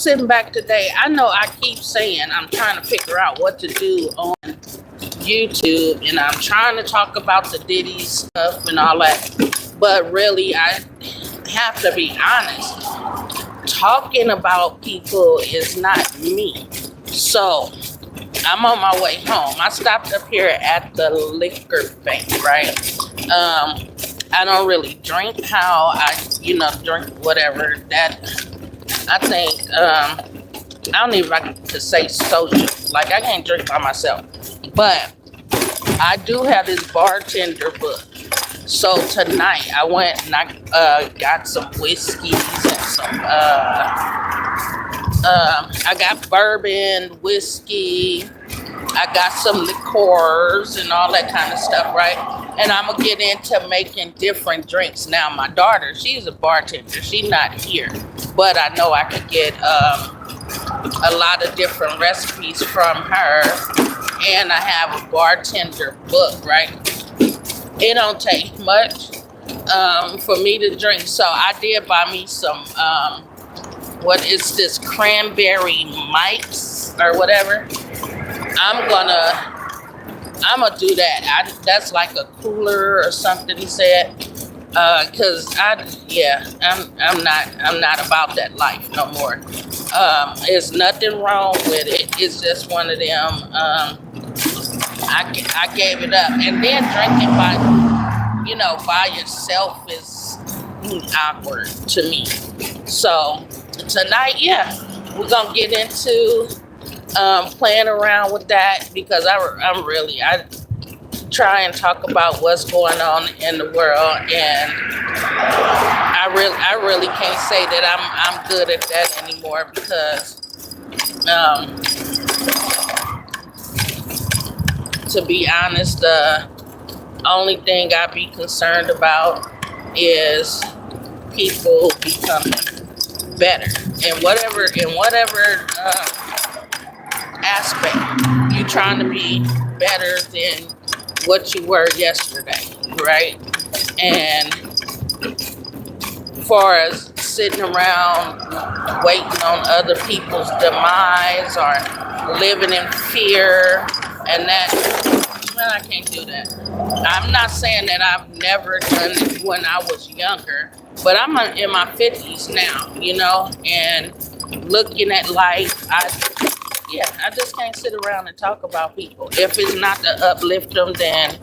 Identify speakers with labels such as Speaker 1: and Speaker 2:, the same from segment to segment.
Speaker 1: Sitting back today, I know I keep saying I'm trying to figure out what to do on YouTube, and I'm trying to talk about the Diddy stuff and all that. But really, I have to be honest. Talking about people is not me. So I'm on my way home. I stopped up here at the liquor bank, right? I don't really drink how drink whatever that I think. I don't even like to say social. Like I can't drink by myself, but I do have this bartender book. So tonight I went and I got some whiskeys and some. I got bourbon, whiskey. I got some liqueurs and all that kind of stuff, right? And I'm gonna get into making different drinks. Now, my daughter, she's a bartender. She's not here, but I know I could get a lot of different recipes from her. And I have a bartender book, right? It don't take much for me to drink. So I did buy me some, what is this, cranberry mics or whatever. I'm gonna do that. That's like a cooler or something, he said. Cause I'm not about that life no more. There's nothing wrong with it. It's just one of them. I gave it up, and then drinking by yourself is awkward to me. So tonight, we're gonna get into playing around with that because I try and talk about what's going on in the world, and I really can't say that I'm good at that anymore because to be honest, the only thing I be concerned about is people becoming better in whatever aspect. You trying to be better than what you were yesterday, right? And far as sitting around waiting on other people's demise or living in fear and that, man, I can't do that. I'm not saying that I've never done it when I was younger, but I'm in my 50s now, and looking at life, I just can't sit around and talk about people. If it's not to uplift them, then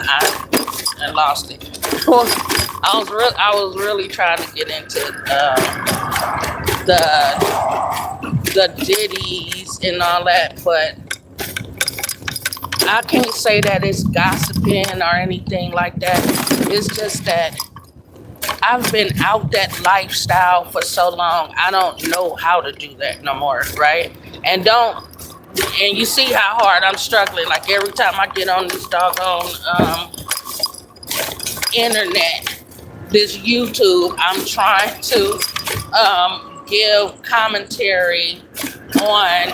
Speaker 1: I lost it. I was really trying to get into the ditties and all that, but I can't say that it's gossiping or anything like that. It's just that I've been out that lifestyle for so long. I don't know how to do that no more, right? And you see how hard I'm struggling. Like every time I get on this doggone internet, this YouTube, I'm trying to give commentary on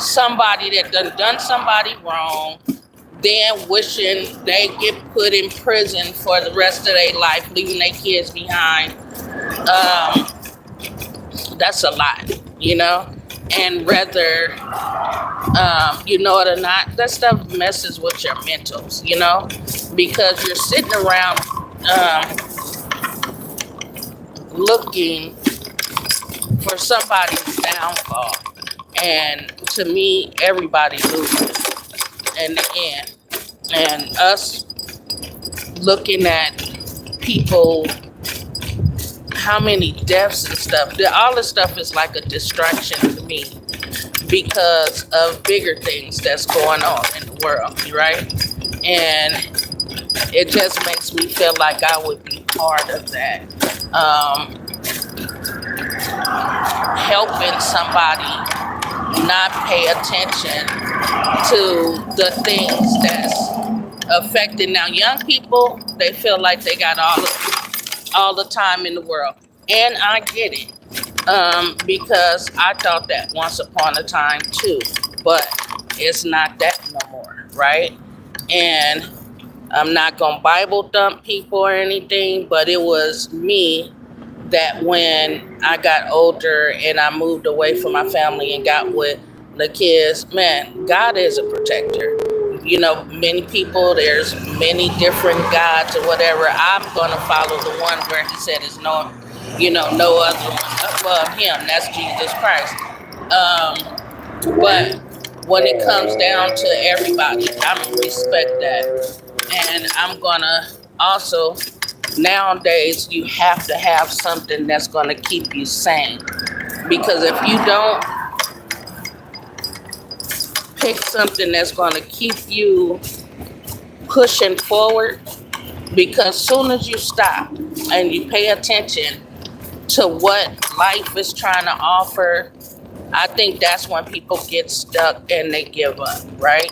Speaker 1: somebody that done somebody wrong, then wishing they get put in prison for the rest of their life, leaving their kids behind. That's a lot, and whether you know it or not, that stuff messes with your mentals, because you're sitting around looking for somebody's downfall, and to me, everybody loses in the end. And us looking at people, how many deaths and stuff, all this stuff is like a distraction to me because of bigger things that's going on in the world, right? And it just makes me feel like I would be part of that. Helping somebody not pay attention to the things that's affecting. Now, young people, they feel like they got all the time in the world, and I get it, because I thought that once upon a time too, but it's not that no more, right? And I'm not gonna Bible dump people or anything, but it was me that when I got older and I moved away from my family and got with the kids, man, God is a protector. You know, many people, there's many different gods or whatever. I'm going to follow the one where he said is no, no other one above him. That's Jesus Christ. But when it comes down to everybody, I'm going to respect that. And I'm going to also, nowadays, you have to have something that's going to keep you sane. Because if you don't pick something that's going to keep you pushing forward, because soon as you stop and you pay attention to what life is trying to offer, I think that's when people get stuck and they give up, right?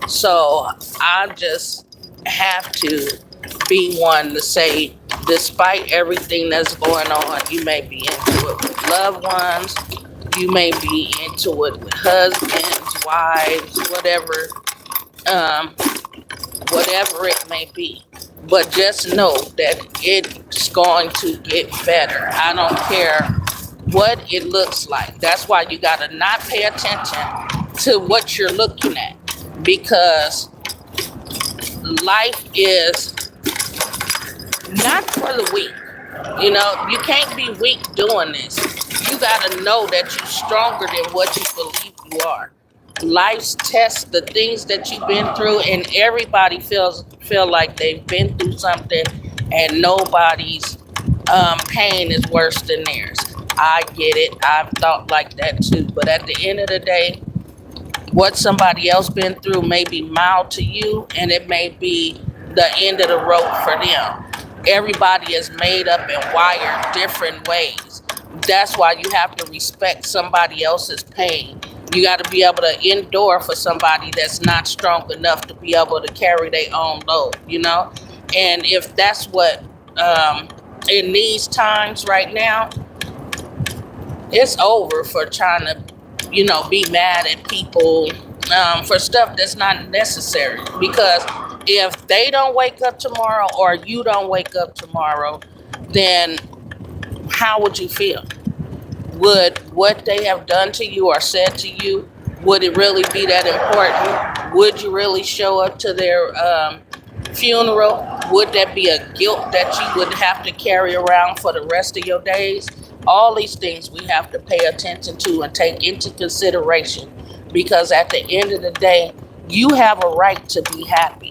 Speaker 1: So I just have to be one to say, despite everything that's going on, you may be into it with loved ones, you may be into it with husbands, wives, um, whatever it may be. But just know that it's going to get better. I don't care what it looks like. That's why you got to not pay attention to what you're looking at, because life is not for the weak. You know, you can't be weak doing this. You got to know that you're stronger than what you believe you are. Life's tests, the things that you've been through, and everybody feel like they've been through something, and nobody's pain is worse than theirs. I get it. I've thought like that too. But at the end of the day, what somebody else been through may be mild to you, and it may be the end of the rope for them. Everybody is made up and wired different ways. That's why you have to respect somebody else's pain. You got to be able to endure for somebody that's not strong enough to be able to carry their own load, you know? And if that's what, in these times right now, it's over for trying to, be mad at people for stuff that's not necessary. Because if they don't wake up tomorrow or you don't wake up tomorrow, then how would you feel? Would what they have done to you or said to you, would it really be that important? Would you really show up to their funeral? Would that be a guilt that you would have to carry around for the rest of your days? All these things we have to pay attention to and take into consideration, because at the end of the day, you have a right to be happy.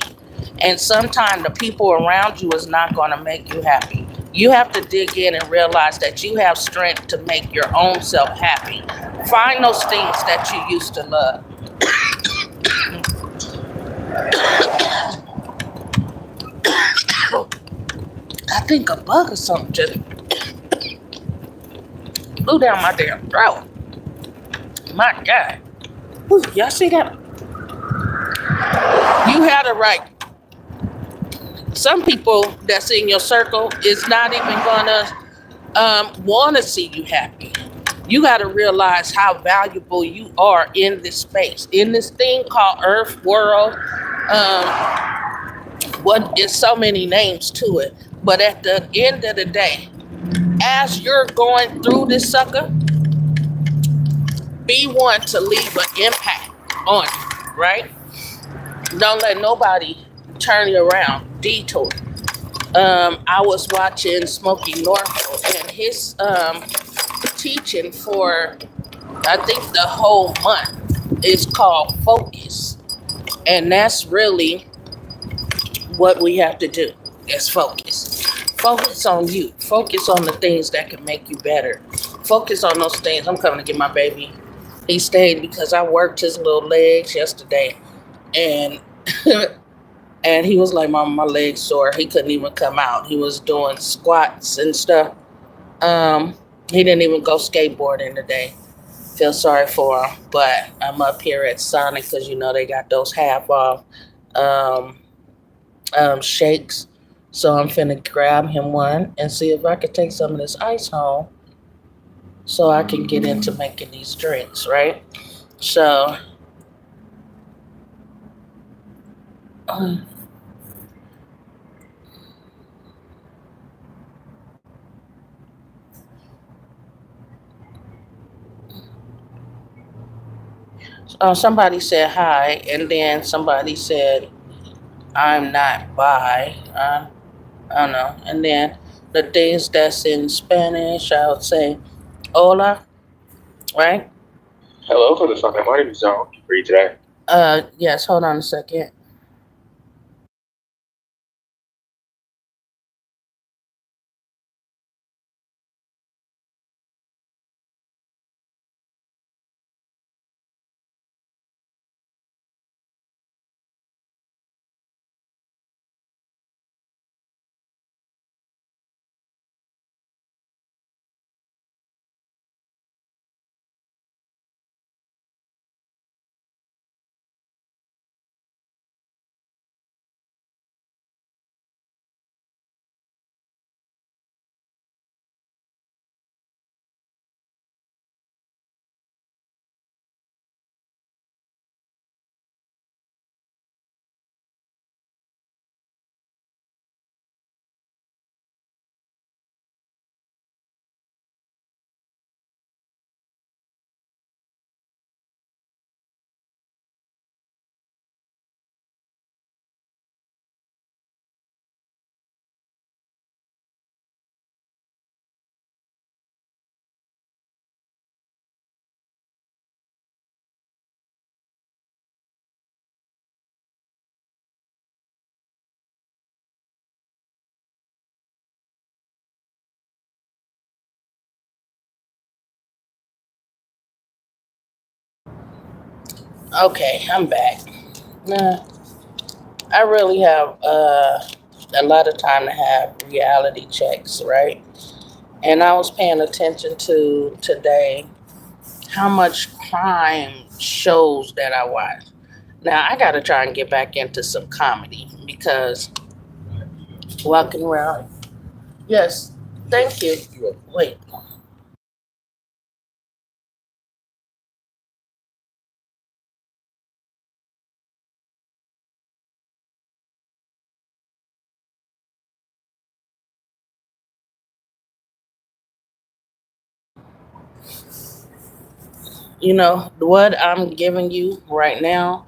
Speaker 1: And sometimes the people around you is not going to make you happy. You have to dig in and realize that you have strength to make your own self happy. Find those things that you used to love. I think a bug or something just blew down my damn throat. My God. Ooh, y'all see that? You had a right. Some people that's in your circle is not even gonna want to see you happy. You got to realize how valuable you are in this space, in this thing called Earth, world. What is so many names to it, but at the end of the day, as you're going through this sucker, be one to leave an impact on you, right? Don't let nobody turn you around, detour. I was watching Smokey Norfolk, and his teaching for, I think, the whole month is called Focus. And that's really what we have to do, is focus. Focus on you. Focus on the things that can make you better. Focus on those things. I'm coming to get my baby. He stayed because I worked his little legs yesterday. And and he was like, Mama, my leg's sore. He couldn't even come out. He was doing squats and stuff. He didn't even go skateboarding today. Feel sorry for him. But I'm up here at Sonic because, they got those half off shakes. So I'm finna grab him one and see if I can take some of this ice home so I can get into making these drinks, right? So, Somebody said hi, and then somebody said I'm not bi. I don't know. And then the things that's in Spanish, I would say hola, right?
Speaker 2: Hello, for the Sunday morning zone. For you today.
Speaker 1: Yes. Hold on a second. Okay, I'm back. Nah, I really have a lot of time to have reality checks, right? And I was paying attention to today how much crime shows that I watch. Now I got to try and get back into some comedy because walking around. Yes, thank you. Wait, what I'm giving you right now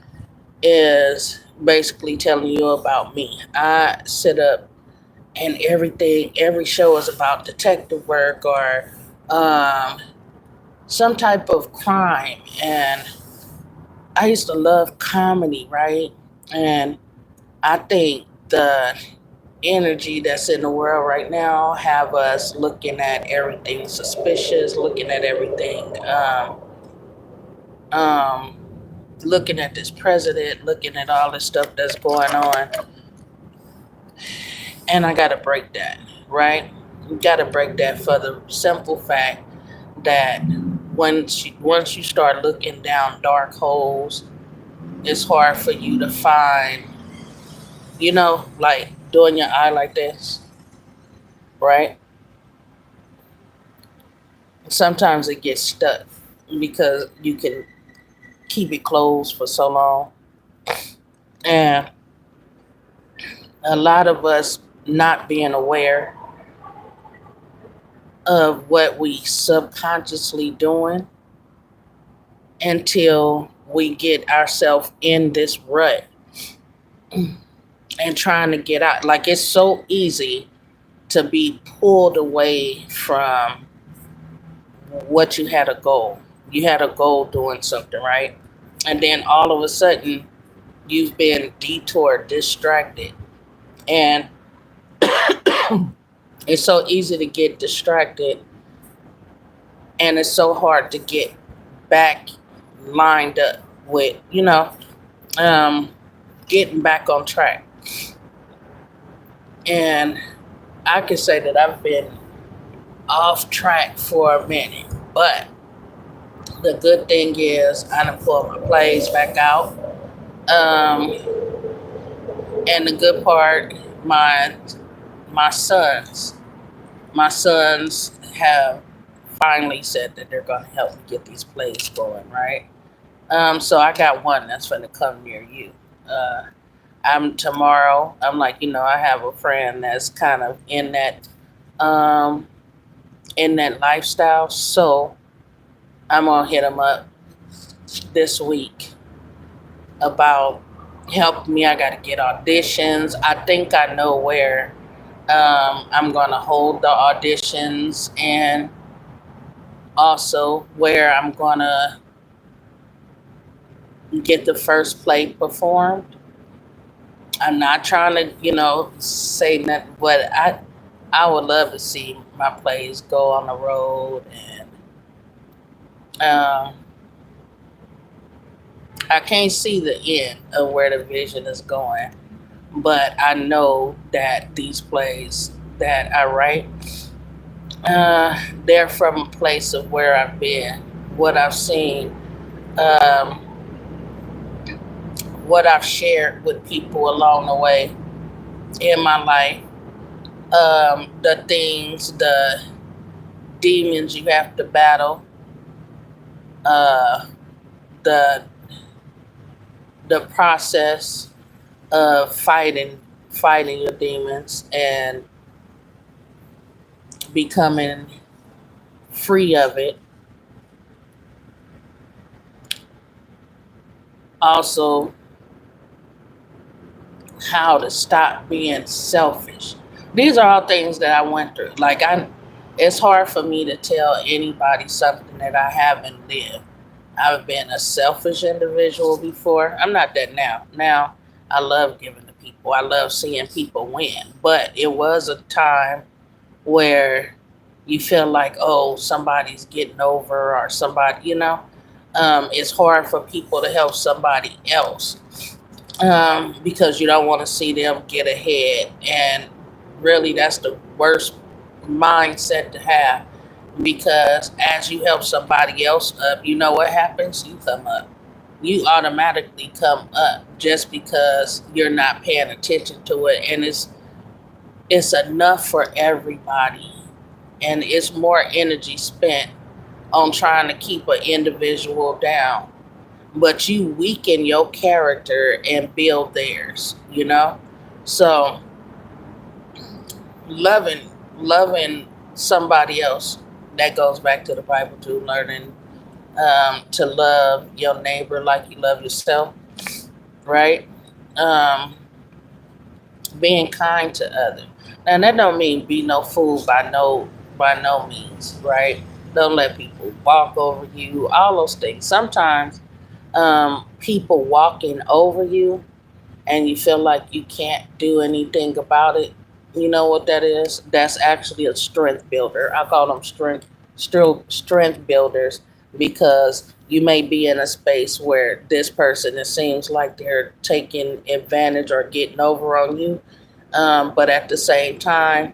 Speaker 1: is basically telling you about me. I sit up and everything, every show is about detective work or um, some type of crime. And I used to love comedy, right? And I think the energy that's in the world right now have us looking at everything suspicious, looking at everything, um, looking at this president, looking at all this stuff that's going on. And I got to break that, right? You got to break that for the simple fact that once you start looking down dark holes, it's hard for you to find, like doing your eye like this, right? Sometimes it gets stuck because you can keep it closed for so long. And a lot of us not being aware of what we subconsciously doing until we get ourselves in this rut and trying to get out. Like it's so easy to be pulled away from what you had a goal. You had a goal doing something, right? And then all of a sudden you've been detoured, distracted. And it's so easy to get distracted and it's so hard to get back lined up with, um, getting back on track. And I can say that I've been off track for a minute. But the good thing is I done pulled my plays back out. Um, and the good part, my sons, my sons have finally said that they're gonna help me get these plays going, right? So I got one that's gonna come near you. Uh, I'm tomorrow. I'm like, I have a friend that's kind of um, in that lifestyle. So I'm gonna hit him up this week about helping me. I got to get auditions. I think I know where I'm going to hold the auditions, and also where I'm going to get the first play performed. I'm not trying to, say nothing, but I would love to see my plays go on the road, and um, I can't see the end of where the vision is going, but I know that these plays that I write, they're from a place of where I've been, what I've seen, um, what I've shared with people along the way in my life, the things, the demons you have to battle, uh, the the process of fighting your demons and becoming free of it. Also, how to stop being selfish. These are all things that I went through. It's hard for me to tell anybody something that I haven't lived. I've been a selfish individual before. I'm not that now. Now I love giving to people. I love seeing people win. But it was a time where you feel like, oh, somebody's getting over, or somebody, it's hard for people to help somebody else, because you don't want to see them get ahead. And really, that's the worst mindset to have, because as you help somebody else up, you know what happens? You come up. You automatically come up just because you're not paying attention to it. And it's enough for everybody. And it's more energy spent on trying to keep an individual down. But you weaken your character and build theirs. So loving somebody else, that goes back to the Bible too, learning to love your neighbor like you love yourself, right? Um, Being kind to others. Now that don't mean be no fool by no means, right? Don't let people walk over you. All those things. Sometimes people walking over you and you feel like you can't do anything about it. You know what that is? That's actually a strength builder. I call them strength builders, because you may be in a space where this person, it seems like they're taking advantage or getting over on you, but at the same time,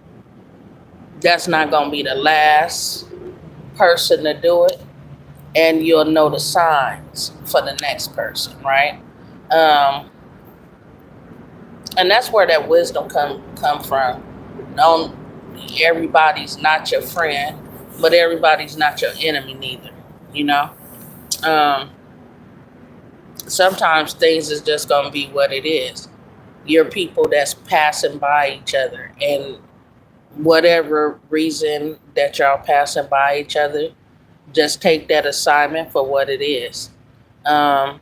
Speaker 1: that's not going to be the last person to do it, and you'll know the signs for the next person, right? Um, and that's where that wisdom come from. Don't Everybody's not your friend, but everybody's not your enemy neither. You know, um, sometimes things is just gonna be what it is. You're people that's passing by each other, and whatever reason that y'all passing by each other, just take that assignment for what it is. Um,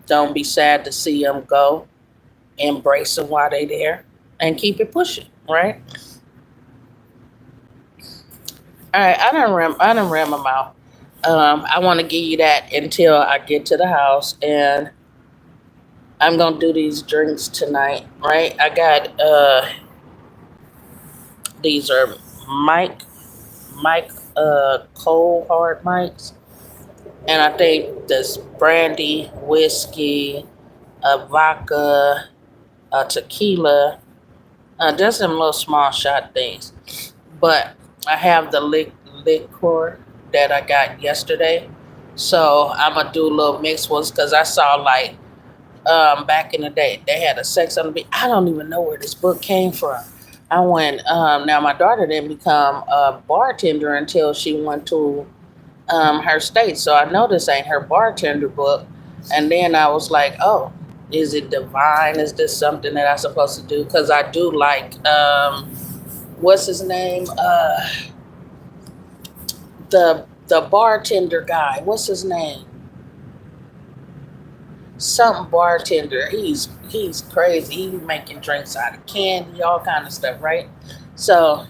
Speaker 1: don't be sad to see them go. Embrace them while they there, and keep it pushing. Right. All right. I done ran my mouth. I want to give you that until I get to the house, and I'm gonna do these drinks tonight. Right. I got these are Mike Mike cold hard mics, and I think this brandy, whiskey, a vodka, a tequila, just some little small shot things. But I have the liquor that I got yesterday, so I'm gonna do little mixed ones, because I saw, like, back in the day they had a Sex on the Beach. I don't even know where this book came from. I went. Now my daughter didn't become a bartender until she went to her state, so I know this ain't her bartender book. And then I was like, oh, is it divine? Is this something that I'm supposed to do? Because I do like, what's his name? The The bartender guy, what's his name? Something bartender. He's crazy. He's making drinks out of candy, all kind of stuff, right? So,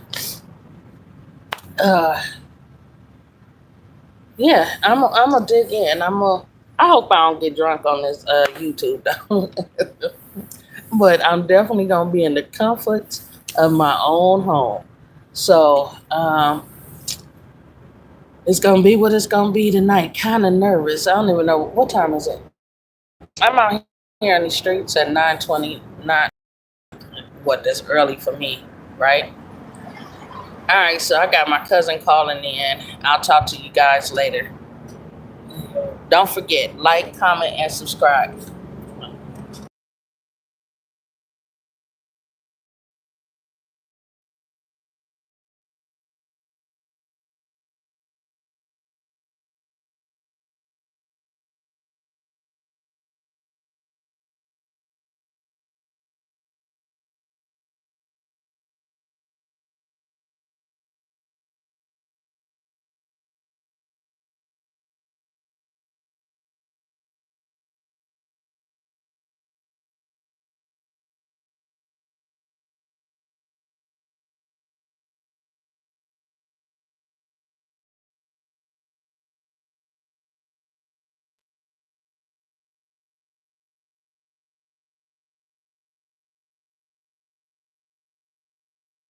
Speaker 1: uh, yeah, I'm gonna dig in. I hope I don't get drunk on this YouTube though. But I'm definitely gonna be in the comfort of my own home. So, it's gonna be what it's gonna be tonight. Kind of nervous. I don't even know what time is it. I'm out here in the streets at 9:29. What? That's early for me, right? All right. So I got my cousin calling in. I'll talk to you guys later. Don't forget, like, comment, and subscribe.